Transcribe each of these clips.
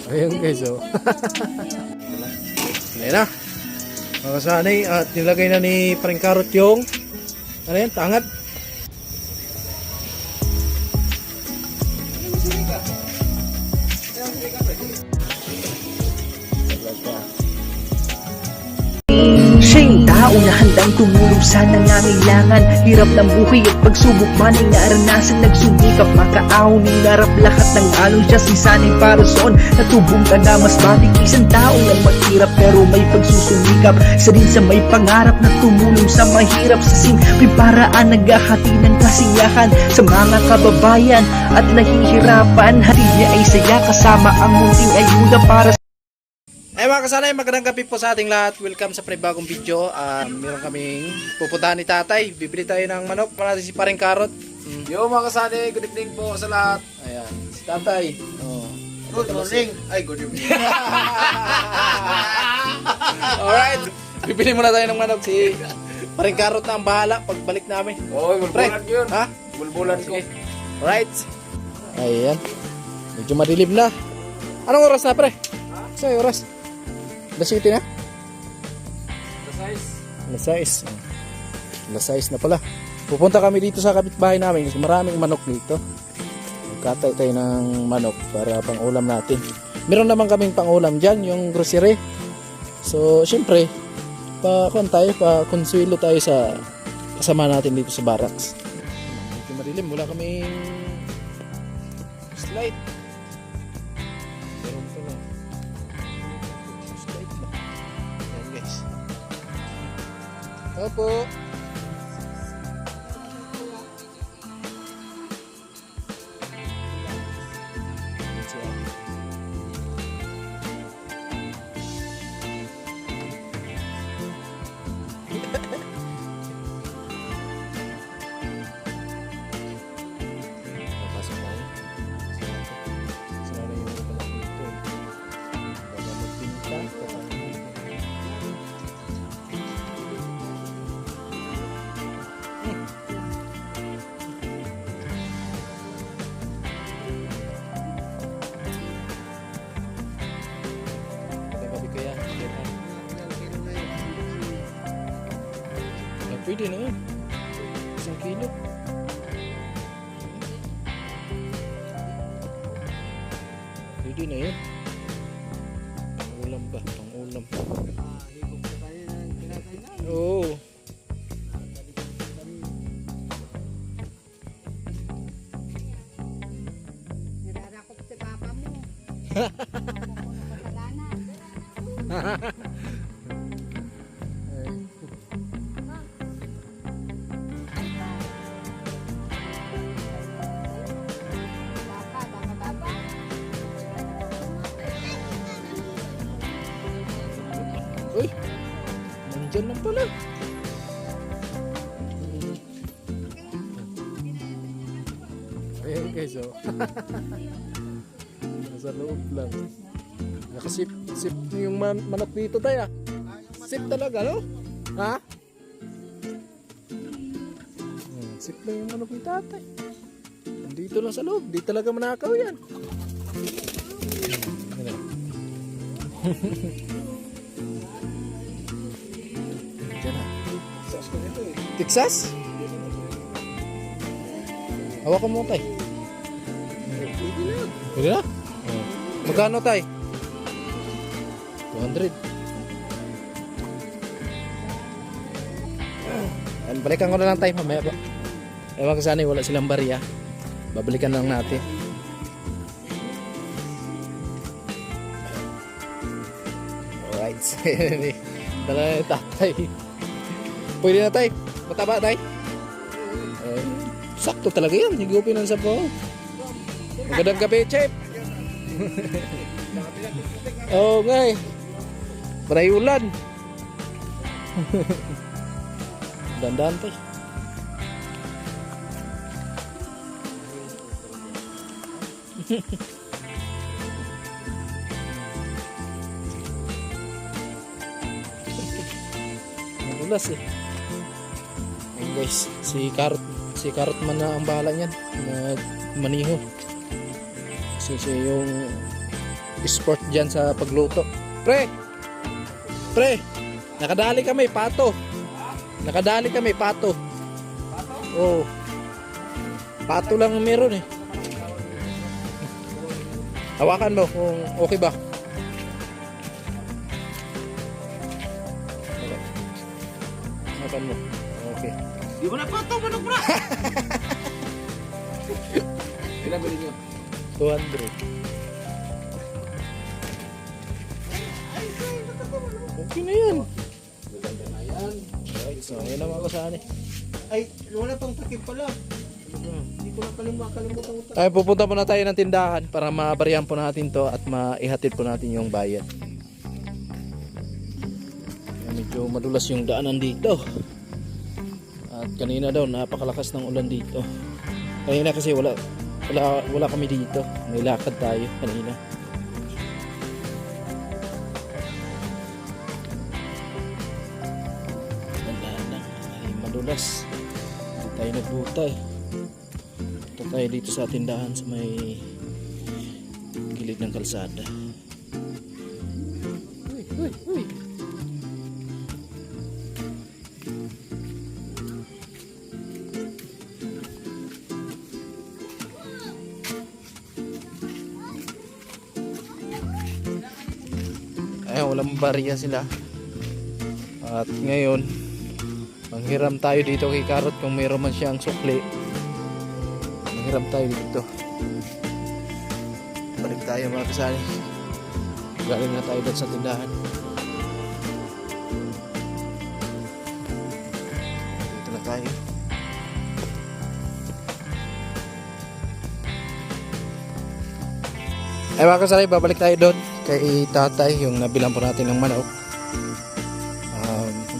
Ayun guys, oh. Ayan na. Mga sanay at nilagay na ni Paring Karot yung ano yan, tangat. Siya yung tao na handang tumulong sa nangangailangan. Hirap ng buhay at pagsubok man ay naranasan. Nagsumikap makaaon, hinarap lahat ng alon. Siya sisanay para soon, natubong ka na mas matik. Isang tao lang maghirap pero may pagsusumikap. Isa din sa may pangarap na tumulong sa mahirap. Sa simpleng paraan naghahati ng kasiyahan sa mga kababayan at nahihirapan. Hati niya ay saya kasama ang munting ayuda para Ay mga kasanay, magandang gabi po sa ating lahat. Welcome sa pre-bagong video. Meron kaming pupuntahan ni tatay. Bibili tayo ng manok. Para natin si Paring Karot. Yo mga kasanay, good evening po sa lahat. Ayan, si tatay. Oh. Good morning. Ay, good evening. Alright, bibili muna tayo ng manok. Si Paring Karot na ang bahala pagbalik namin. Oy, bulbulan ko yun. Ha? Bulbulan ko. Alright. Ayan. Medyo madilim na. Anong oras na pre? Sa'yo oras? Alas 7 na? Alas 6. Alas 6 na pala. Pupunta kami dito sa kapitbahay namin kasi maraming manok dito. Magkatay tayo ng manok para pang ulam natin. Meron naman kaming pang ulam dyan, yung grocery. So, syempre, pa-konsuelo tayo sa kasama natin dito sa barracks. Medyo madilim, wala kaming slide. Meron pa lang. Slide na. Ayan guys. Opo. Pwede na yun. 1 kilo. Pwede na yun. Pangulam ba? Pangulam. Oo. Nirarakot si papa mo. Kasalanan. Uy, nandyan lang pala. Ayan guys, oh. Nasa loob lang. Nakasip yung manok dito tayo. Sip talaga, no? Ha? Sip lang yung manok ni tatay. Nandito lang sa loob. Di talaga manakaw yan. Texas? Hawakan mo tay. Pwede na? Magkano tay? 200. Ayan, balikan ko na lang tay mamaya ba? Ewan ko sana wala silang barya. Babalikan lang natin. Alright. Dala na yung tatay. Pwede na tay. Mataba tay. Sakto talaga yan. Higupin ang sapo. Magandang gabi, chef. Oo nga eh. Maray ulan. Dandan tay. Nagulas eh. Ayan guys, si Karot man na ang bahala niyan. Maniho. Kasi siya yung sport dyan sa pagluto. Pre! Pre! Nakadali kami, pato. Nakadali kami, pato. Oo. Pato lang ang meron eh. Hawakan mo kung okay ba. Hawakan mo. Okay. Di mo na pato, manok mo na. Ilan bilhin nyo? 200. Okay na yan. Maganda na yan. Right, so yun naman ako sa ani. Ay, wala pang takip pala. Hindi ko na kalimutan ko. Ay, pupunta muna tayo ng tindahan para mabarihan po natin to at maihatid po natin yung bayad. Medyo madulas yung daanan dito. At kanina daw napakalakas ng ulan dito. Kanina kasi wala kami dito. May lakad tayo kanina. Tandaan lang, ay madulas. Hindi tayo nagbutay. Punta tayo dito sa tindahan sa may gilid ng kalsada. Uy, uy, uy. Ay, walang barya sila. At ngayon, manghiram tayo dito kay Karot kung mayroon man siyang sukli. Manghiram tayo dito. Balik tayo mga kasali. Galing na tayo doon sa tindahan. Dito na tayo. Ay mga kasali, babalik tayo doon kay tatay yung nabilang po natin ng manok.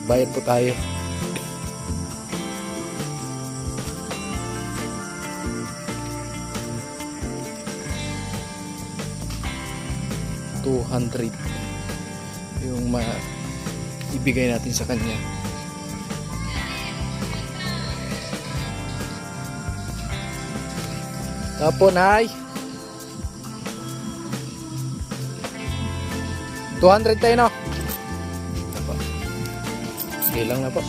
Bayad po tayo. $200 yung ibigay natin sa kanya. Tapos ay 200 tayo no. Apa. Sige lang na po.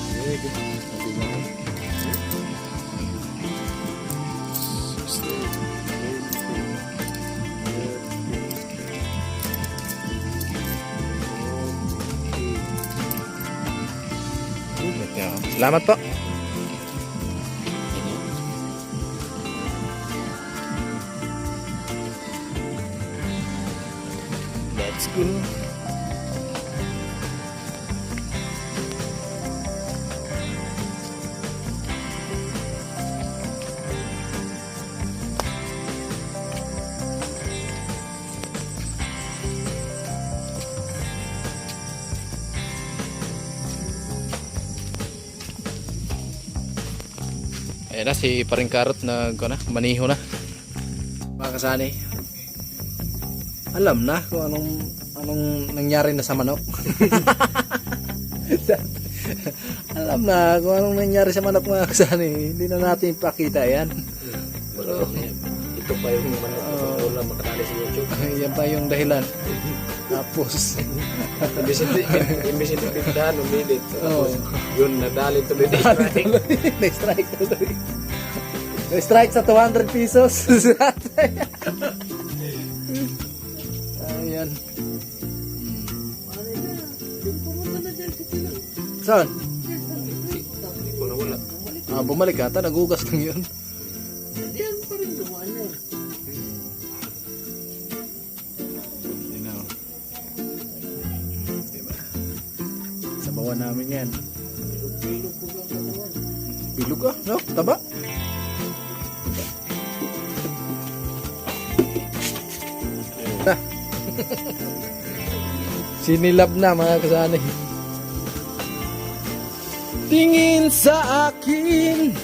Salamat po. Let's go. Ayan na si paring Karot na maniho na. Mga kasani. Alam na kung anong nangyari na sa manok. Alam na kung anong nangyari sa manok mga kasani. Hindi na natin ipakita yan. Pero Ito pa yung manok na wala makatali sa YouTube. yan pa yung dahilan. Tapos Imbis hindi pindahan, umilit. Oo. Yun, nadali tuloy na strike. na-strike tuloy. Na-strike sa 200 pesos. Ayan. Saan? Hindi ko nawala. Bumalik ata, nagugas lang yun. Diba? Sa bawan namin yan. Bilog ah, no? Taba? Sinilab na mga kasani. Tingin sa akin,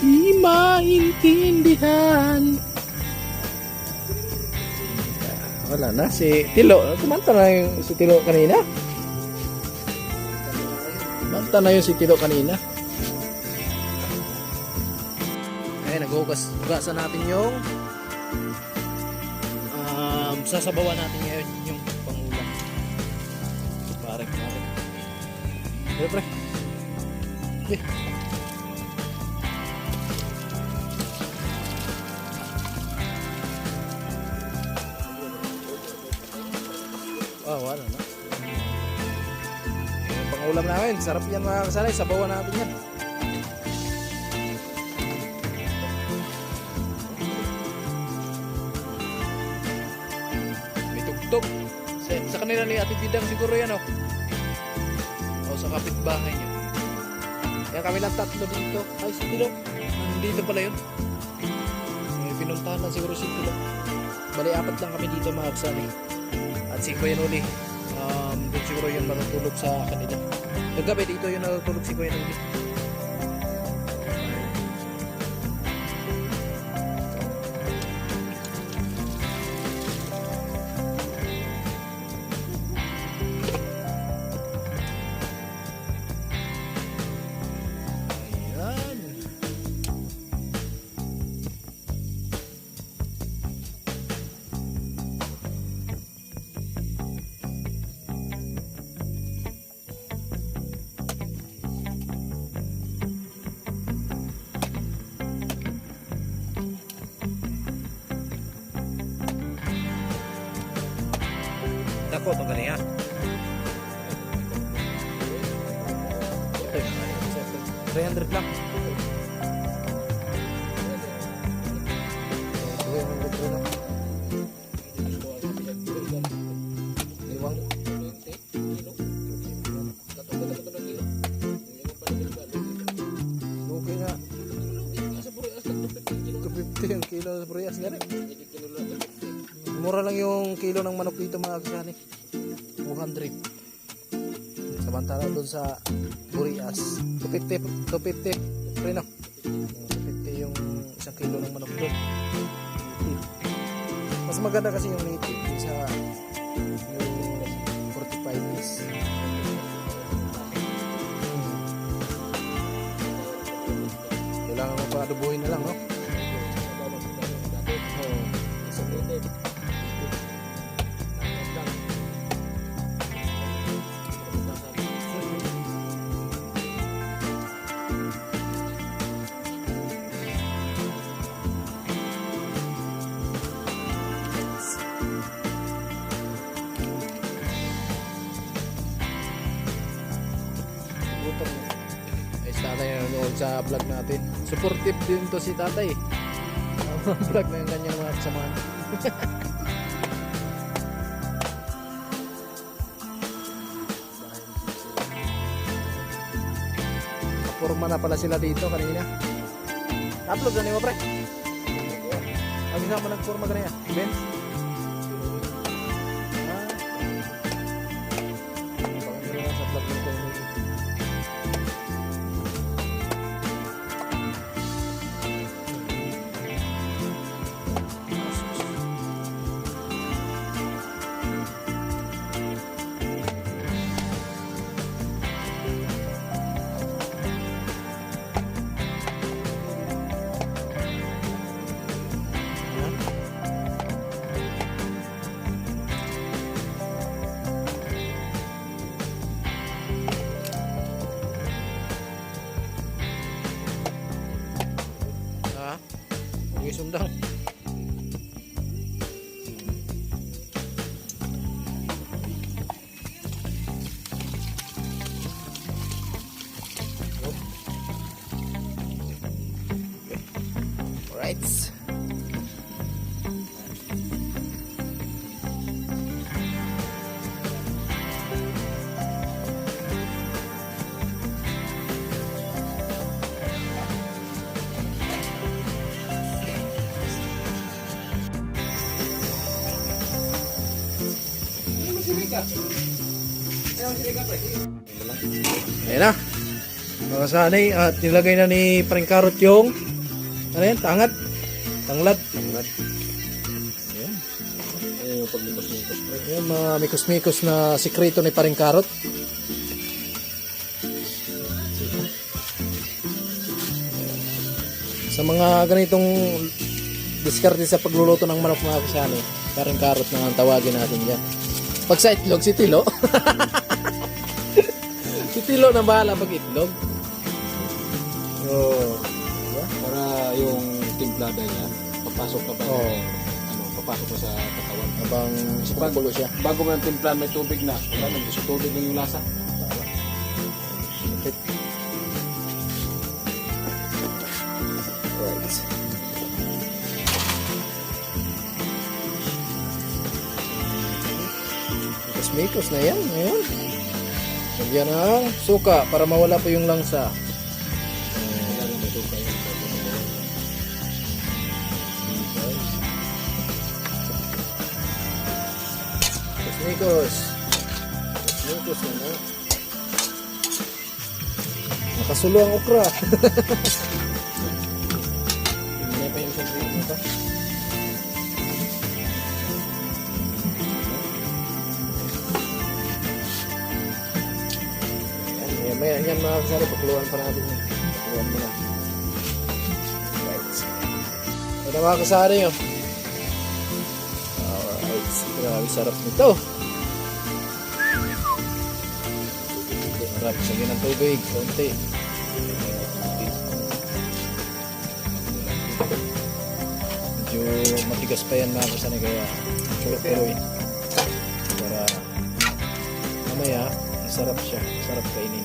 di maintindihan. Wala na, si Tilo. Kumanta na yung si Tilo kanina. Kumanta na yung si Tilo kanina. Ay, naghugasan natin yung sasabawan natin ngayon yung pangulam. Pare. Pero pre. Eh. Oh, wala na. Yung pangulam namin, sarap yan mga kasanay, sabawan natin yan. May tugtog. Sa kanila ni Ate Bidang siguro yan, oh. O sa kapitbahay niya. Kaya kami lang tatlo dito. Ay, si Tilo. Nandito pala yun. May pinuntahan lang siguro si Tilo. Bali, 4 lang kami dito mga kasanay. At si Kuya Noli, doon siguro yun matutulog sa kanila. Kagabi dito yun natutulog si Kuya Noli. Ayan. Dako to kaniya. Ito yung 300 lang. Iwang. Okay na. 250 yung kilo sa Burias nga rin. Mura lang yung kilo ng manok dito mga kasani. 200. Samantala doon sa Burias 250 pre no. 250 yung isang kilo ng manok doon. Mas maganda kasi yung native kaysa yung 45 days. Kailangan mo pa adobuhin na lang, no? Ay, si tatay na nanonood sa vlog natin. Supportive din to si tatay. Vlog na yung kanyang mga kasamahan. Forma na pala sila dito kanina. Upload na niyo pre. Ang isa mo nagforma kanina. Ben? Sa vlog nito. Huwag sundang. Alright. Ayan na mga sanay, at nilagay na ni Paring Karot yung ano yan, tanglad. Ayan. Ayan yung pagmikos-mikos. Ayan mga mikos-mikos na sikreto ni Paring Karot. Sa mga ganitong diskarte sa pagluluto ng manok mga kasani. Parang karot na ang tawagin natin yan. Pag sa itlog, si Tilo. Si Tilo na bahala pag itlog. Oh. Para yung timplada niya, papasok ka ba? Oh. Papasok ka sa katawan. Habang sumagulo siya. Bago mo ng timplan, may tubig na. Wala man, gusto tubig na yung lasa. Right. Mikos na yan ngayon. Lagyan ng suka para mawala po yung langsa. Mikos. Mikos na na. Nakasulo ang okra. Hindi pa yung sabihin mo ba? Maya yan mga kasari, pakuluan pa natin yan. Pakuluan mo na. Right. Ito mga kasari yun. Alright. Grabe sarap nito. Sarap. Sagyan ng tubig. Konti. Medyo matigas pa yan mga kasari, kaya tuloy-tuloy. Para mamaya sarap siya. Sarap kainin.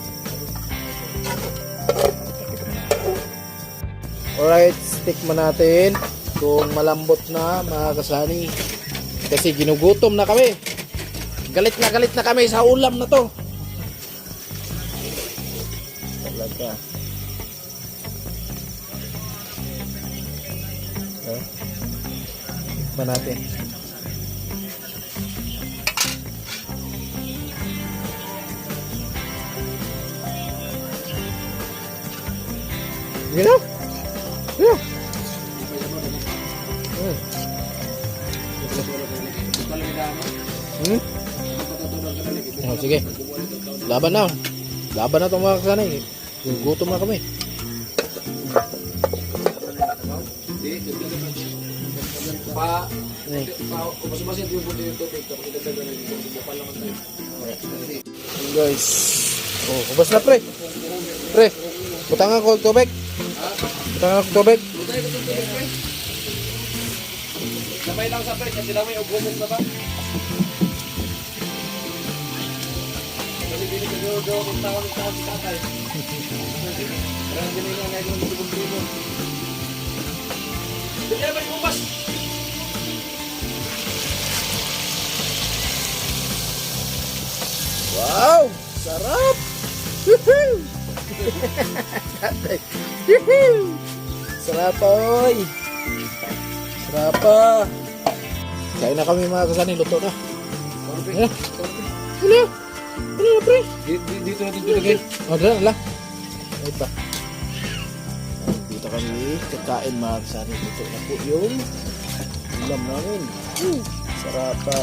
Alright, stick mo natin kung malambot na mga kasani. Kasi ginugutom na kami. Galit na kami sa ulam na to. Talaga. Tikman natin. You know? Yeah. Oh, sige. Laban na. Laban na itong mga kasanay. Gutom na kami. Guys. Oh, kubas na pre. Pre. Butangan ko tubig. Butangan ko tubig. Sabay lang sa pre, kasi namin yung gumog na ba? Kasi hindi ko doon kung tawag si tatay. Parang hindi nga ngayon yung gumog-gumog. Hindi naman yung ubas! Wow! Sarap! Woohoo! Sarap oy! Sarap pa! Kain na kami mga kasani, luto na. Ano? Ano na pre? Dito natin tulagay. O, dala na lang. Ay pa. Dito kami kakain mga kasani. Luto na po yung ulam namin. Sarap pa.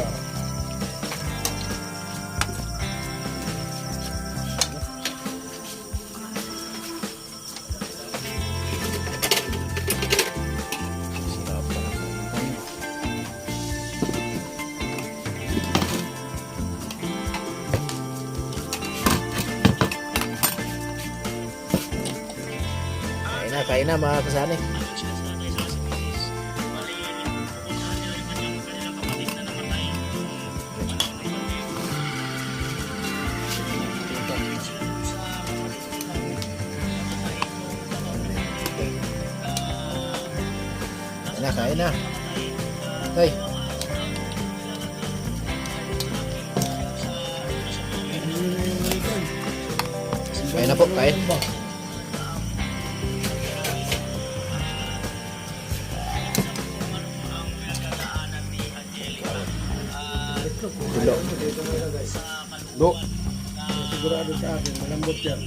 Kain na mga kasani. Kain na. Hey. Kain na po, kain. Do. Sigurado sa akin, malambot yan.